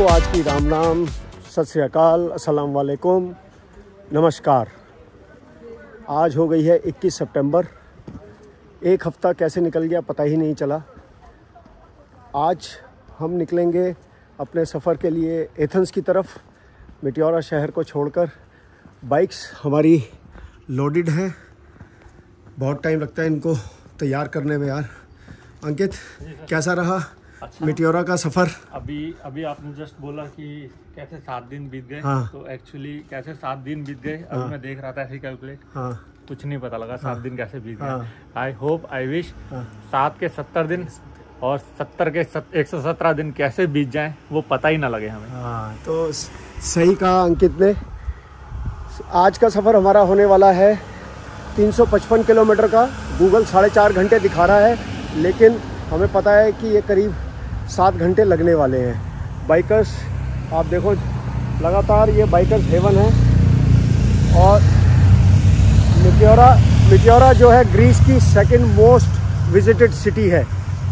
सबको आज की राम राम, सत श्री अकाल, अस्सलाम वालेकुम, नमस्कार। आज हो गई है 21 सितंबर। एक हफ़्ता कैसे निकल गया पता ही नहीं चला। आज हम निकलेंगे अपने सफ़र के लिए एथेंस की तरफ, मेटिओरा शहर को छोड़कर। बाइक्स हमारी लोडेड हैं, बहुत टाइम लगता है इनको तैयार करने में यार। अंकित, कैसा रहा अच्छा, मेटिओरा का सफ़र? अभी आपने जस्ट बोला कि कैसे 7 दिन बीत गए। हाँ। तो एक्चुअली कैसे 7 दिन बीत गए, अभी मैं देख रहा था ऐसे कैलकुलेट, हाँ कुछ नहीं पता लगा 7 दिन कैसे बीत हाँ। गए। आई होप, आई विश हाँ। 7 के 70 दिन और 70 के 117 दिन कैसे बीत जाएं वो पता ही ना लगे हमें। हाँ, तो सही कहा अंकित ने। आज का सफ़र हमारा होने वाला है 355 किलोमीटर का। गूगल 4.5 घंटे दिखा रहा है, लेकिन हमें पता है कि ये करीब 7 घंटे लगने वाले हैं। बाइकर्स, आप देखो लगातार ये बाइकर्स हेवन है। और मेटिओरा जो है ग्रीस की सेकंड मोस्ट विजिटेड सिटी है,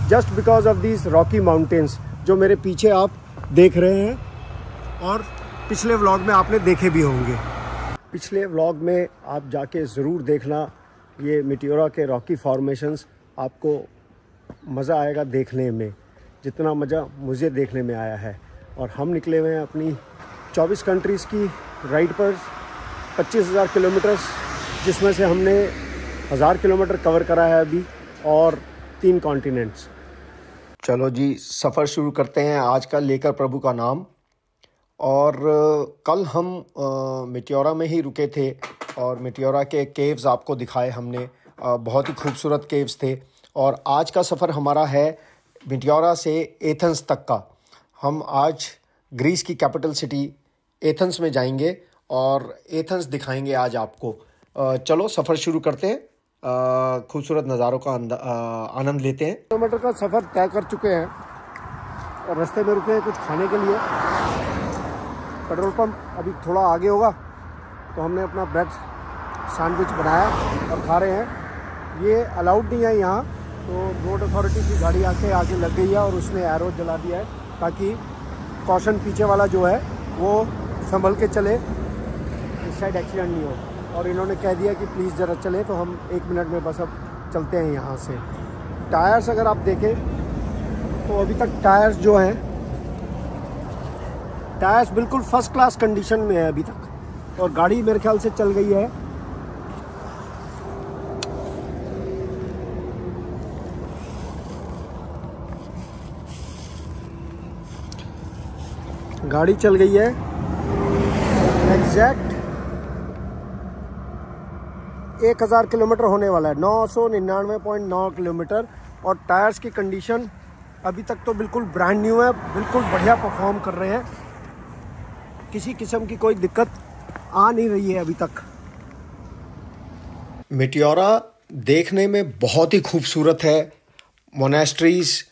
just because of these Rocky mountains जो मेरे पीछे आप देख रहे हैं, और पिछले व्लॉग में आपने देखे भी होंगे। पिछले व्लॉग में आप जाके ज़रूर देखना, ये मेटिओरा के रॉकी फॉर्मेशंस आपको मज़ा आएगा देखने में, जितना मज़ा मुझे देखने में आया है। और हम निकले हुए हैं अपनी 24 कंट्रीज़ की राइड पर, 25,000 किलोमीटर, जिसमें से हमने 1000 किलोमीटर कवर करा है अभी, और 3 कॉन्टिनेंट्स। चलो जी, सफ़र शुरू करते हैं आज का, लेकर प्रभु का नाम। और कल हम मेटिओरा में ही रुके थे, और मेटिओरा के केव्स आपको दिखाए हमने। बहुत ही खूबसूरत केव्स थे। और आज का सफ़र हमारा है मेटिओरा से एथेंस तक का। हम आज ग्रीस की कैपिटल सिटी एथेंस में जाएंगे और एथेंस दिखाएंगे आज आपको। चलो सफ़र शुरू करते हैं, खूबसूरत नज़ारों का आनंद लेते हैं। किलोमीटर का सफ़र तय कर चुके हैं और रास्ते में रुके हैं कुछ खाने के लिए। पेट्रोल पंप अभी थोड़ा आगे होगा, तो हमने अपना ब्रेड सैंडविच बनाया और खा रहे हैं। ये अलाउड नहीं है यहाँ, तो रोड अथॉरिटी की गाड़ी आगे लग गई है और उसने एरो जला दिया है, ताकि कॉशन पीछे वाला जो है वो संभल के चले, इस साइड एक्सीडेंट नहीं हो। और इन्होंने कह दिया कि प्लीज़ ज़रा चले, तो हम 1 मिनट में बस अब चलते हैं यहाँ से। टायर्स अगर आप देखें तो अभी तक टायर्स जो हैं, टायर्स बिल्कुल फर्स्ट क्लास कंडीशन में है अभी तक, और गाड़ी मेरे ख्याल से चल गई है। गाड़ी चल गई है एग्जैक्ट 1000 किलोमीटर होने वाला है, 999.9 किलोमीटर। और टायर्स की कंडीशन अभी तक तो बिल्कुल ब्रांड न्यू है, बिल्कुल बढ़िया परफॉर्म कर रहे हैं, किसी किस्म की कोई दिक्कत आ नहीं रही है अभी तक। मेटिओरा देखने में बहुत ही खूबसूरत है। मोनेस्ट्रीज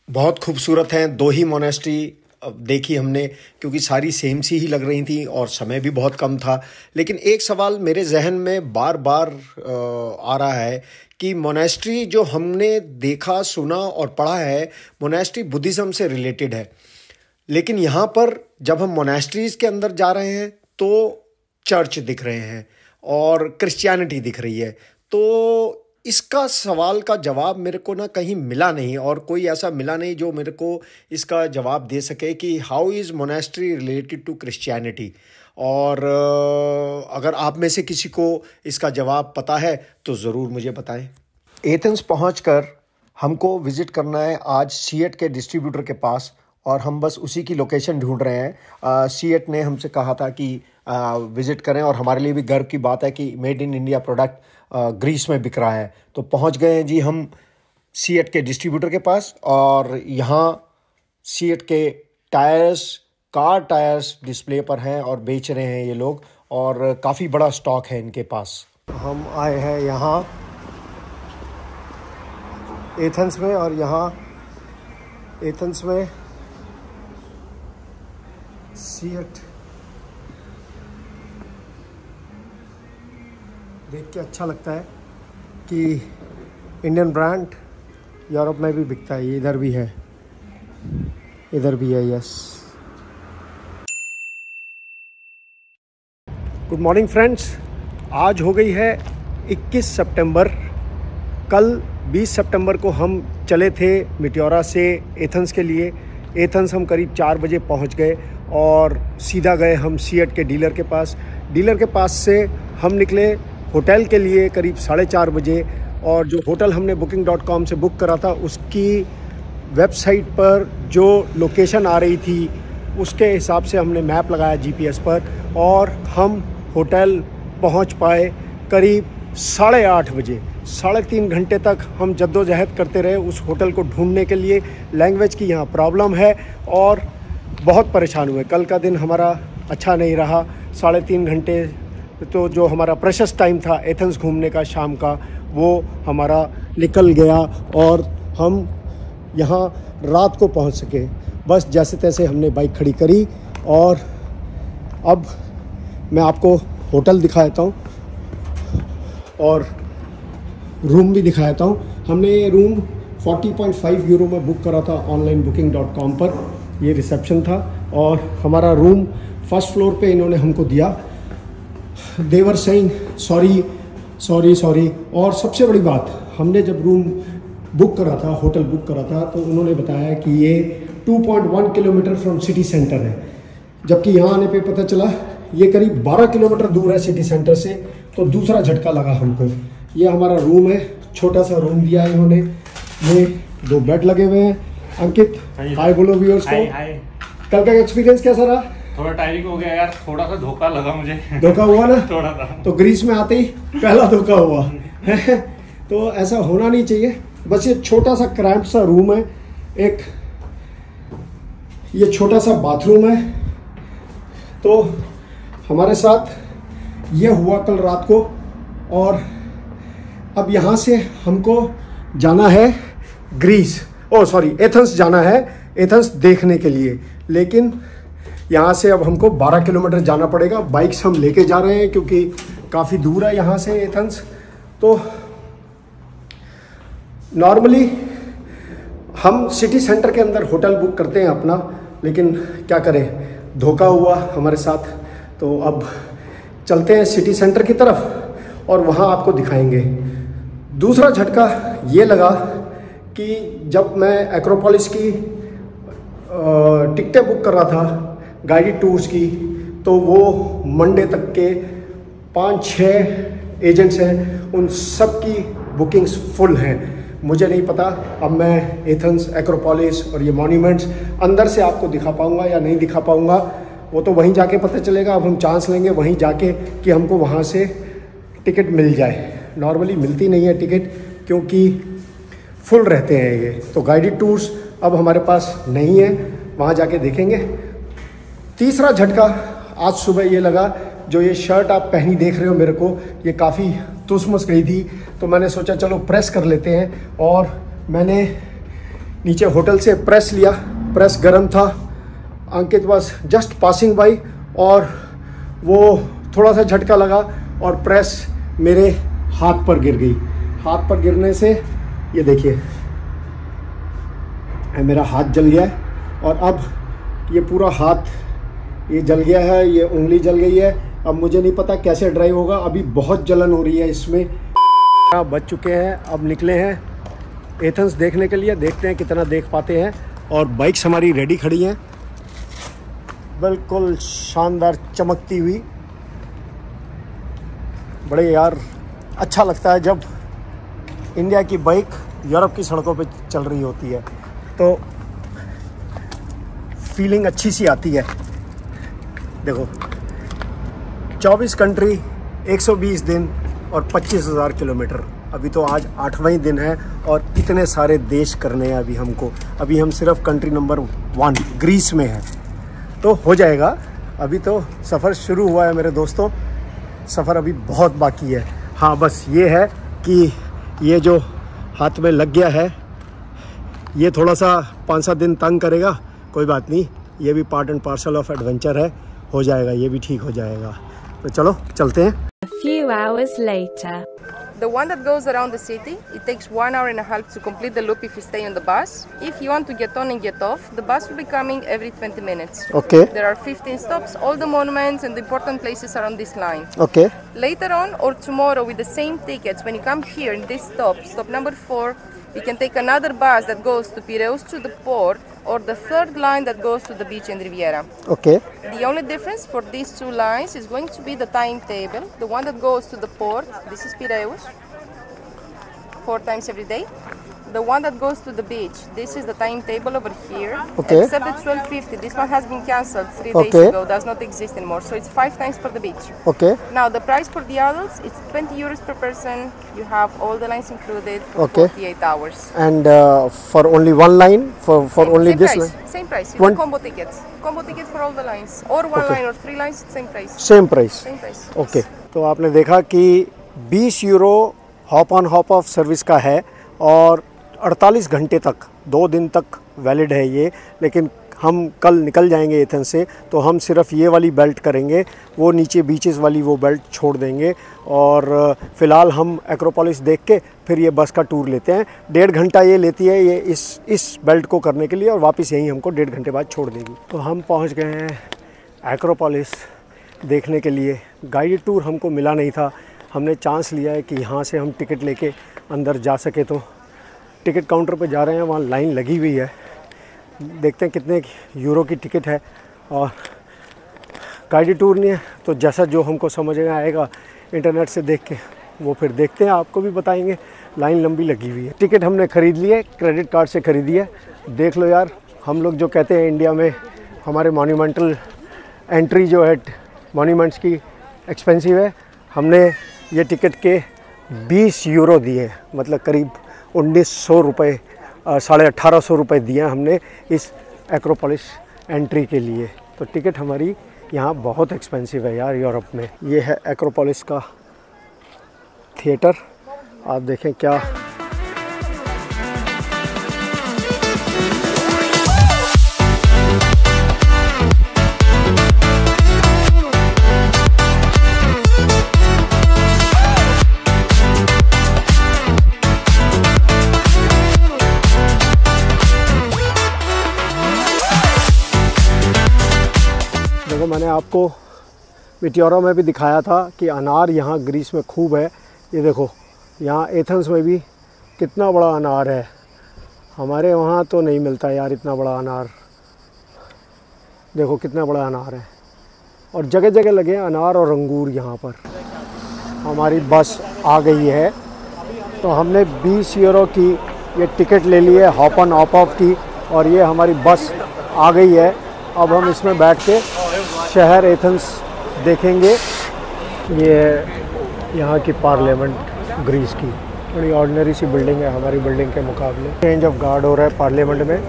बहुत खूबसूरत हैं। 2 ही मोनेस्ट्री देखी हमने, क्योंकि सारी सेम सी ही लग रही थी और समय भी बहुत कम था। लेकिन एक सवाल मेरे जहन में बार बार आ रहा है कि मोनेस्ट्री जो हमने देखा, सुना और पढ़ा है, मोनेस्ट्री बुद्धिज़्म से रिलेटेड है। लेकिन यहाँ पर जब हम मोनेस्ट्रीज़ के अंदर जा रहे हैं तो चर्च दिख रहे हैं और क्रिश्चियनिटी दिख रही है। तो इसका सवाल का जवाब मेरे को ना कहीं मिला नहीं, और कोई ऐसा मिला नहीं जो मेरे को इसका जवाब दे सके कि how is monastery related to Christianity. और अगर आप में से किसी को इसका जवाब पता है तो ज़रूर मुझे बताएं। एथेंस पहुंचकर हमको विज़िट करना है आज सीएट के डिस्ट्रीब्यूटर के पास, और हम बस उसी की लोकेशन ढूंढ रहे हैं। सीएट ने हमसे कहा था कि विज़िट करें, और हमारे लिए भी गर्व की बात है कि made in India product Greece में बिक रहा है। तो पहुंच गए हैं जी हम सीएट के डिस्ट्रीब्यूटर के पास, और यहाँ सीएट के टायर्स, कार टायर्स डिस्प्ले पर हैं और बेच रहे हैं ये लोग, और काफ़ी बड़ा स्टॉक है इनके पास। हम आए हैं यहाँ एथेंस में, और यहाँ एथेंस में सीएट देख के अच्छा लगता है कि इंडियन ब्रांड यूरोप में भी बिकता है। ये इधर भी है, इधर भी है, यस। Good morning friends. आज हो गई है 21 सितंबर। कल 20 सितंबर को हम चले थे मिट्योरा से एथेंस के लिए। एथेंस हम करीब 4 बजे पहुंच गए और सीधा गए हम सीएट के डीलर के पास। डीलर के पास से हम निकले होटल के लिए करीब 4:30 बजे, और जो होटल हमने booking.com से बुक करा था उसकी वेबसाइट पर जो लोकेशन आ रही थी उसके हिसाब से हमने मैप लगाया जीपीएस पर, और हम होटल पहुंच पाए करीब 8:30 बजे। 3.5 घंटे तक हम जद्दोजहद करते रहे उस होटल को ढूंढने के लिए। लैंग्वेज की यहाँ प्रॉब्लम है और बहुत परेशान हुए। कल का दिन हमारा अच्छा नहीं रहा। 3.5 घंटे तो जो हमारा प्रेशियस टाइम था एथेंस घूमने का शाम का, वो हमारा निकल गया और हम यहाँ रात को पहुँच सके। बस जैसे तैसे हमने बाइक खड़ी करी और अब मैं आपको होटल दिखाता हूँ और रूम भी दिखाता हूँ। हमने ये रूम 40.5 यूरो में बुक करा था ऑनलाइन booking.com पर। ये रिसेप्शन था और हमारा रूम फर्स्ट फ्लोर पे इन्होंने हमको दिया। देवर सेइंग सॉरी। और सबसे बड़ी बात, हमने जब रूम बुक करा था, होटल बुक करा था, तो उन्होंने बताया कि ये 2.1 किलोमीटर फ्रॉम सिटी सेंटर है, जबकि यहाँ आने पे पता चला ये करीब 12 किलोमीटर दूर है सिटी सेंटर से। तो दूसरा झटका लगा हमको। ये हमारा रूम है, छोटा सा रूम दिया है इन्होंने। ये 2 बेड लगे हुए हैं। अंकित हाय बोलो व्यूअर्स को। कल का एक्सपीरियंस कैसा रहा? थोड़ा टायरिंग हो गया यार, थोड़ा सा धोखा लगा मुझे। धोखा हुआ ना? थोड़ा सा। तो ग्रीस में आते ही पहला धोखा हुआ। तो ऐसा होना नहीं चाहिए। बस ये छोटा सा क्रैम्प सा रूम है। एक ये छोटा सा बाथरूम है। तो हमारे साथ ये हुआ कल रात को, और अब यहाँ से हमको जाना है एथेंस जाना है, एथेंस देखने के लिए। लेकिन यहाँ से अब हमको 12 किलोमीटर जाना पड़ेगा। बाइक्स हम लेके जा रहे हैं क्योंकि काफ़ी दूर है यहाँ से एथेंस। तो नॉर्मली हम सिटी सेंटर के अंदर होटल बुक करते हैं अपना, लेकिन क्या करें, धोखा हुआ हमारे साथ। तो अब चलते हैं सिटी सेंटर की तरफ और वहाँ आपको दिखाएंगे। दूसरा झटका ये लगा कि जब मैं एक्रोपोलिस की टिकटें बुक कर रहा था गाइडेड टूर्स की, तो वो मंडे तक के 5-6 एजेंट्स हैं, उन सब की बुकिंग्स फुल हैं। मुझे नहीं पता अब मैं एथेंस, एक्रोपोलिस और ये मॉन्यूमेंट्स अंदर से आपको दिखा पाऊँगा या नहीं दिखा पाऊँगा, वो तो वहीं जाके पता चलेगा। अब हम चांस लेंगे वहीं जाके कि हमको वहाँ से टिकट मिल जाए। नॉर्मली मिलती नहीं है टिकट क्योंकि फुल रहते हैं ये। तो गाइडेड टूर्स अब हमारे पास नहीं है, वहाँ जाके देखेंगे। तीसरा झटका आज सुबह ये लगा, जो ये शर्ट आप पहनी देख रहे हो मेरे को, ये काफ़ी तुसमस गई थी, तो मैंने सोचा चलो प्रेस कर लेते हैं। और मैंने नीचे होटल से प्रेस लिया। प्रेस गर्म था। अंकित बस जस्ट पासिंग बाई और वो थोड़ा सा झटका लगा और प्रेस मेरे हाथ पर गिर गई। हाथ पर गिरने से ये देखिए मेरा हाथ जल गया है, और अब ये पूरा हाथ ये जल गया है, ये उंगली जल गई है। अब मुझे नहीं पता कैसे ड्राइव होगा, अभी बहुत जलन हो रही है इसमें। बच चुके हैं, अब निकले हैं एथेंस देखने के लिए। देखते हैं कितना देख पाते हैं। और बाइक्स हमारी रेडी खड़ी हैं, बिल्कुल शानदार चमकती हुई। बड़े यार अच्छा लगता है जब इंडिया की बाइक यूरोप की सड़कों पे चल रही होती है, तो फीलिंग अच्छी सी आती है। देखो 24 कंट्री, 120 दिन और 25,000 किलोमीटर। अभी तो आज 8वां दिन है और इतने सारे देश करने हैं अभी हमको। अभी हम सिर्फ कंट्री नंबर 1 ग्रीस में है, तो हो जाएगा। अभी तो सफ़र शुरू हुआ है मेरे दोस्तों, सफ़र अभी बहुत बाकी है। हाँ बस ये है कि ये जो हाथ में लग गया है ये थोड़ा सा 5-7 दिन तंग करेगा, कोई बात नहीं, ये भी part and parcel of adventure है, हो जाएगा, ये भी ठीक हो जाएगा। तो चलो चलते हैं। A few hours later. The one that goes around the city, it takes 1 hour and a half to complete the loop if you stay on the bus. If you want to get on and get off, the bus will be coming every 20 minutes. Okay. There are 15 stops. All the monuments and the important places are on this line. Okay. Later on or tomorrow with the same tickets, when you come here in this stop, stop number 4, you can take another bus that goes to Piraeus to the port, or the third line that goes to the beach in Riviera. Okay. The only difference for these two lines is going to be the timetable. The one that goes to the port, this is Piraeus, 4 times every day. The one that goes to the beach, this is the timetable over here. Okay. Except the 12:50, this one has been cancelled 3 days Okay. ago, does not exist anymore. So it's 5 times for the beach. Okay. Now the price for the adults is 20 euros per person. You have all the lines included for Okay. 48 hours. And for only one line, for only Same this price, line, same price. You One- have combo tickets. Combo ticket for all the lines. Or one Okay. line or 3 lines, same price. Same price. Same price. Okay, तो आपने देखा कि 20 euro hop on hop off service का है और 48 घंटे तक, 2 दिन तक वैलिड है ये। लेकिन हम कल निकल जाएंगे एथेंस से, तो हम सिर्फ ये वाली बेल्ट करेंगे, वो नीचे बीचेस वाली वो बेल्ट छोड़ देंगे। और फ़िलहाल हम एक्रोपोलिस देख के फिर ये बस का टूर लेते हैं। 1.5 घंटा ये लेती है ये इस बेल्ट को करने के लिए, और वापस यहीं हमको 1.5 घंटे बाद छोड़ देगी। तो हम पहुँच गए हैं एक्रोपोलिस देखने के लिए। गाइडेड टूर हमको मिला नहीं था, हमने चांस लिया है कि यहाँ से हम टिकट लेके अंदर जा सके। तो टिकट काउंटर पे जा रहे हैं, वहाँ लाइन लगी हुई है, देखते हैं कितने यूरो की टिकट है। और गाइडेड टूर नहीं है, तो जैसा जो हमको समझ में आएगा इंटरनेट से देख के वो फिर देखते हैं, आपको भी बताएंगे। लाइन लंबी लगी हुई है। टिकट हमने ख़रीद ली है, क्रेडिट कार्ड से ख़रीदी है। देख लो यार, हम लोग जो कहते हैं इंडिया में हमारे मॉन्यूमेंटल एंट्री जो है मॉन्यूमेंट्स की एक्सपेंसिव है, हमने ये टिकट के 20 यूरो दिए, मतलब करीब 1900 रुपये, 1850 रुपये दिए हमने इस एक्रोपोलिस एंट्री के लिए। तो टिकट हमारी यहाँ बहुत एक्सपेंसिव है यार यूरोप में। ये है एक्रोपोलिस का थिएटर, आप देखें क्या मैंने आपको मीटियोरा में भी दिखाया था कि अनार यहाँ ग्रीस में खूब है। ये देखो, यहाँ एथेंस में भी कितना बड़ा अनार है। हमारे वहाँ तो नहीं मिलता यार इतना बड़ा अनार। देखो कितना बड़ा अनार है, और जगह जगह लगे हैं अनार और अंगूर। यहाँ पर हमारी बस आ गई है, तो हमने 20 यूरो की ये टिकट ले ली है हॉप ऑन हॉप ऑफ की, और ये हमारी बस आ गई है। अब हम इसमें बैठ के शहर एथेंस देखेंगे। ये यहाँ की पार्लियामेंट ग्रीस की बड़ी ऑर्डिनरी सी बिल्डिंग है हमारी बिल्डिंग के मुकाबले। चेंज ऑफ गार्ड हो रहा है पार्लियामेंट में।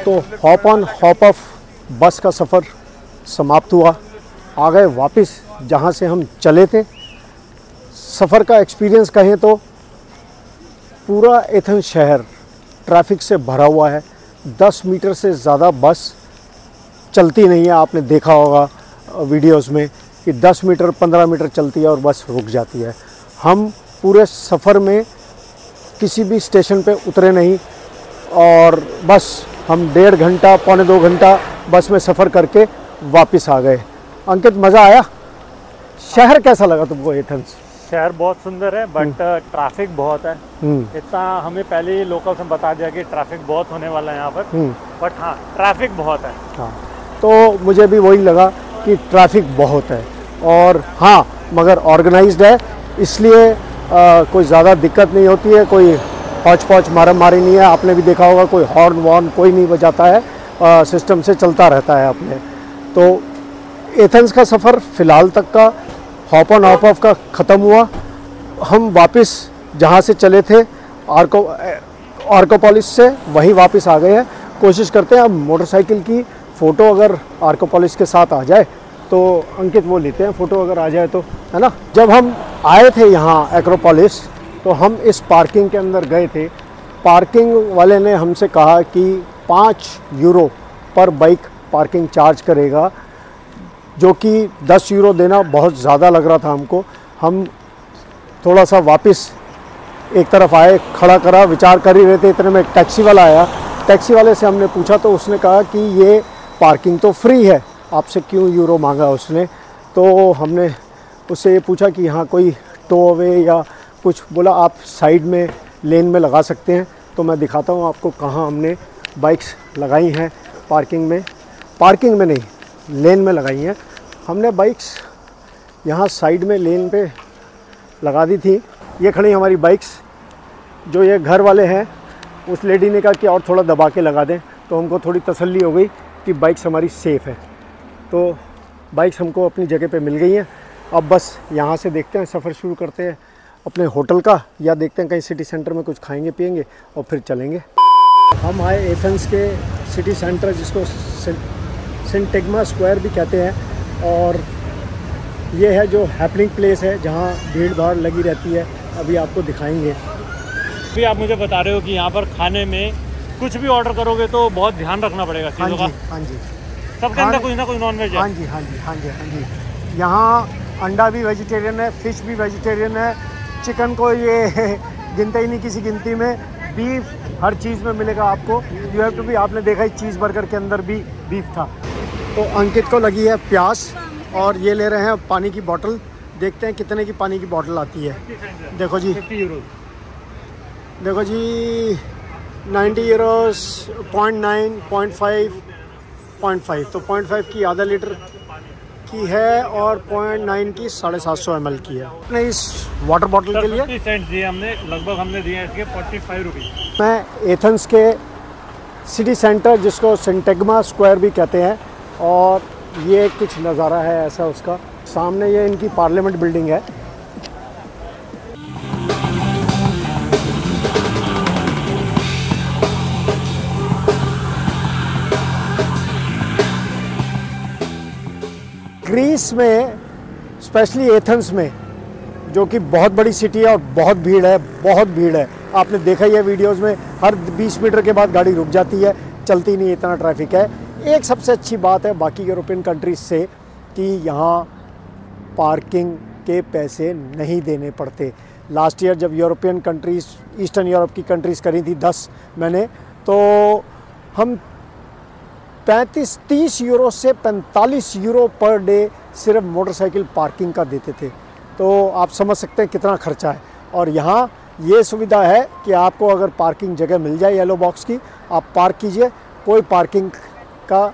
तो हॉप ऑन हॉप ऑफ बस का सफ़र समाप्त हुआ। आ गए वापस जहाँ से हम चले थे। सफ़र का एक्सपीरियंस कहें तो पूरा एथेंस शहर ट्रैफिक से भरा हुआ है। 10 मीटर से ज़्यादा बस चलती नहीं है। आपने देखा होगा वीडियोस में कि 10 मीटर 15 मीटर चलती है और बस रुक जाती है। हम पूरे सफ़र में किसी भी स्टेशन पे उतरे नहीं, और बस हम 1.5 घंटा पौने 2 घंटा बस में सफ़र करके वापस आ गए। अंकित, मज़ा आया? शहर कैसा लगा तुमको एथेंस? शहर बहुत सुंदर है, बट ट्रैफिक बहुत है। इतना हमें पहले ही लोकल से बता दिया कि ट्रैफिक बहुत होने वाला है यहाँ पर, बट हाँ ट्रैफिक बहुत है। हाँ, तो मुझे भी वही लगा कि ट्रैफिक बहुत है, और हाँ मगर ऑर्गेनाइज्ड है, इसलिए कोई ज़्यादा दिक्कत नहीं होती है। कोई पौच मारम मारी नहीं है। आपने भी देखा होगा कोई हॉर्न वॉर्न कोई नहीं बजाता है, सिस्टम से चलता रहता है अपने। तो एथेंस का सफ़र फ़िलहाल तक का हॉप ऑन हॉप ऑफ का ख़त्म हुआ। हम वापस जहाँ से चले थे आर्कोपोलिस से वहीं वापस आ गए हैं। कोशिश करते हैं अब मोटरसाइकिल की फ़ोटो अगर आर्कोपोलिस के साथ आ जाए तो अंकित वो लेते हैं फ़ोटो अगर आ जाए तो, है ना। जब हम आए थे यहाँ एक्रोपोलिस तो हम इस पार्किंग के अंदर गए थे। पार्किंग वाले ने हमसे कहा कि 5 यूरो पर बाइक पार्किंग चार्ज करेगा, जो कि 10 यूरो देना बहुत ज़्यादा लग रहा था हमको। हम थोड़ा सा वापस एक तरफ आए, खड़ा करा, विचार कर ही रहे थे, इतने में एक टैक्सी वाला आया। टैक्सी वाले से हमने पूछा तो उसने कहा कि ये पार्किंग तो फ्री है, आपसे क्यों यूरो मांगा उसने। तो हमने उससे ये पूछा कि यहाँ कोई टो अवे या कुछ, बोला आप साइड में लेन में लगा सकते हैं। तो मैं दिखाता हूँ आपको कहाँ हमने बाइक्स लगाई हैं पार्किंग में नहीं, लेन में लगाई हैं हमने बाइक्स। यहाँ साइड में लेन पे लगा दी थी। ये खड़ी हमारी बाइक्स। जो ये घर वाले हैं उस लेडी ने कहा कि और थोड़ा दबा के लगा दें, तो हमको थोड़ी तसल्ली हो गई कि बाइक्स हमारी सेफ़ है। तो बाइक्स हमको अपनी जगह पे मिल गई हैं। अब बस यहाँ से देखते हैं, सफ़र शुरू करते हैं अपने होटल का, या देखते हैं कहीं सिटी सेंटर में कुछ खाएंगे पिएंगे और फिर चलेंगे। हम आए एथेंस के सिटी सेंटर, जिसको सिंटेग्मा स्क्वायर भी कहते हैं, और ये है जो हैपनिंग प्लेस है जहाँ भीड़ भाड़ लगी रहती है। अभी आपको दिखाएंगे। अभी आप मुझे बता रहे हो कि यहाँ पर खाने में कुछ भी ऑर्डर करोगे तो बहुत ध्यान रखना पड़ेगा चीज़ों का। हाँ जी, सबके अंदर कुछ ना कुछ नॉन वेज है। हाँ जी। यहाँ अंडा भी वेजिटेरियन है, फ़िश भी वेजिटेरियन है, चिकन को ये गिनते ही नहीं किसी गिनती में, बीफ हर चीज़ में मिलेगा आपको। यू हैव टू बी, आपने देखा ही चीज़ बर्गर के अंदर भी बीफ था। तो अंकित को लगी है प्यास और ये ले रहे हैं पानी की बोतल। देखते हैं कितने की पानी की बोतल आती है। देखो जी, 50 यूरो। देखो जी, 90 यूरोस, 0.9, 0.5 तो 0.5 की आधा लीटर की है और 0.9 की 750 ml की है। अपने इस वाटर बॉटल के लिए 50 सेंट दिए हमने, लगभग हमने दिए इसके 45 रुपीज़। मैं एथेंस के सिटी सेंटर, जिसको सिंटेग्मा स्क्वायर भी कहते हैं, और ये कुछ नज़ारा है ऐसा उसका। सामने ये इनकी पार्लियामेंट बिल्डिंग है। ग्रीस में, स्पेशली एथेंस में, जो कि बहुत बड़ी सिटी है और बहुत भीड़ है। आपने देखा ही है वीडियोज़ में, हर 20 मीटर के बाद गाड़ी रुक जाती है, चलती नहीं, इतना ट्रैफिक है। एक सबसे अच्छी बात है बाकी यूरोपियन कंट्रीज़ से कि यहाँ पार्किंग के पैसे नहीं देने पड़ते। लास्ट ईयर जब यूरोपियन कंट्रीज़, ईस्टर्न यूरोप की कंट्रीज़ करी थी 10 मैंने, तो हम 30 यूरो से 45 यूरो पर डे सिर्फ मोटरसाइकिल पार्किंग का देते थे। तो आप समझ सकते हैं कितना खर्चा है। और यहाँ ये सुविधा है कि आपको अगर पार्किंग जगह मिल जाए येलो बॉक्स की, आप पार्क कीजिए, कोई पार्किंग का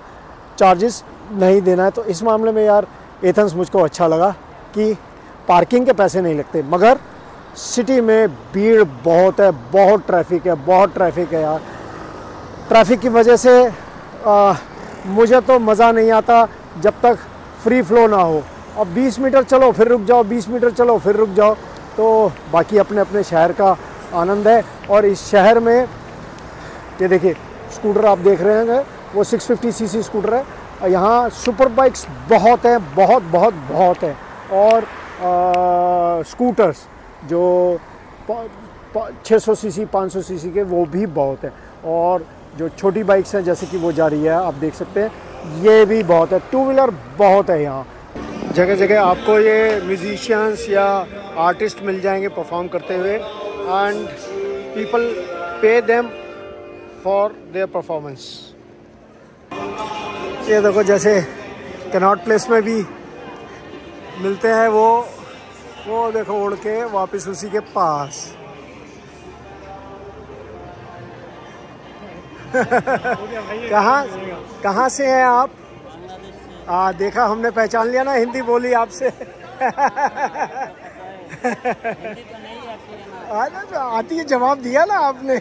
चार्जेस नहीं देना है। तो इस मामले में यार एथेंस मुझको अच्छा लगा कि पार्किंग के पैसे नहीं लगते। मगर सिटी में भीड़ बहुत है, बहुत ट्रैफिक है यार। ट्रैफिक की वजह से मुझे तो मज़ा नहीं आता जब तक फ्री फ्लो ना हो। अब 20 मीटर चलो फिर रुक जाओ, 20 मीटर चलो फिर रुक जाओ। तो बाकी अपने अपने शहर का आनंद है। और इस शहर में ये देखिए स्कूटर आप देख रहे हैं, वो 650 सीसी स्कूटर है। यहाँ सुपर बाइक्स बहुत हैं, बहुत हैं। और स्कूटर्स जो 600 सीसी 500 सीसी के, वो भी बहुत हैं। और जो छोटी बाइक्स हैं जैसे कि वो जा रही है, आप देख सकते हैं, ये भी बहुत है। 2 व्हीलर बहुत है यहाँ। जगह जगह आपको ये म्यूजिशियंस या आर्टिस्ट मिल जाएंगे परफॉर्म करते हुए, and people pay them for their performance. ये देखो जैसे कैनॉट प्लेस में भी मिलते हैं, वो देखो उड़ के वापस उसी के पास। कहाँ से हैं आप? देखा, हमने पहचान लिया ना, हिंदी बोली आपसे। आती है, जवाब दिया ना आपने।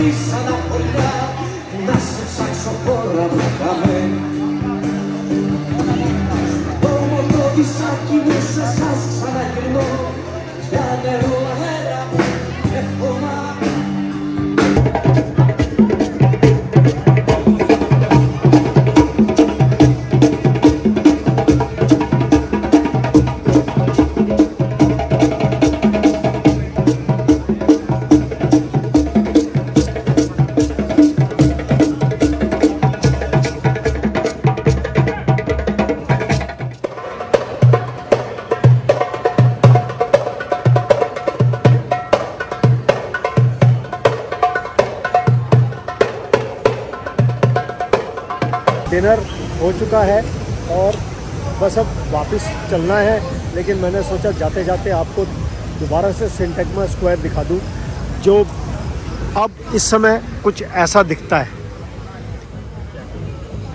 stessa da foglia, nasce il saxo corre da me. Dopo di sacchi messa salsa da grino, schianero la era e forma. Dinner हो चुका है और बस अब वापस चलना है, लेकिन मैंने सोचा जाते जाते आपको दोबारा से सिंटैग्मा स्क्वायर दिखा दूं, जो अब इस समय कुछ ऐसा दिखता है।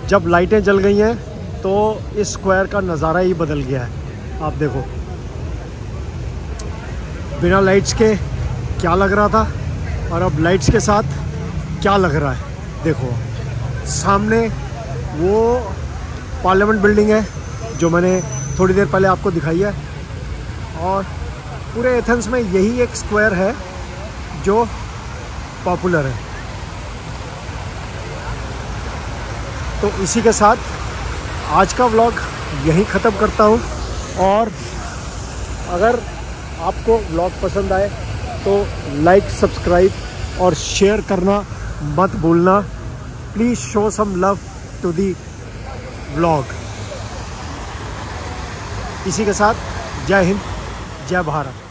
जब लाइटें जल गई हैं तो इस स्क्वायर का नज़ारा ही बदल गया है। आप देखो, बिना लाइट्स के क्या लग रहा था और अब लाइट्स के साथ क्या लग रहा है। देखो सामने वो पार्लियामेंट बिल्डिंग है जो मैंने थोड़ी देर पहले आपको दिखाई है, और पूरे एथेंस में यही एक स्क्वायर है जो पॉपुलर है। तो इसी के साथ आज का व्लॉग यहीं ख़त्म करता हूँ, और अगर आपको व्लॉग पसंद आए तो लाइक, सब्सक्राइब और शेयर करना मत भूलना। Please show some love to the vlog. इसी के साथ जय हिंद, जय भारत।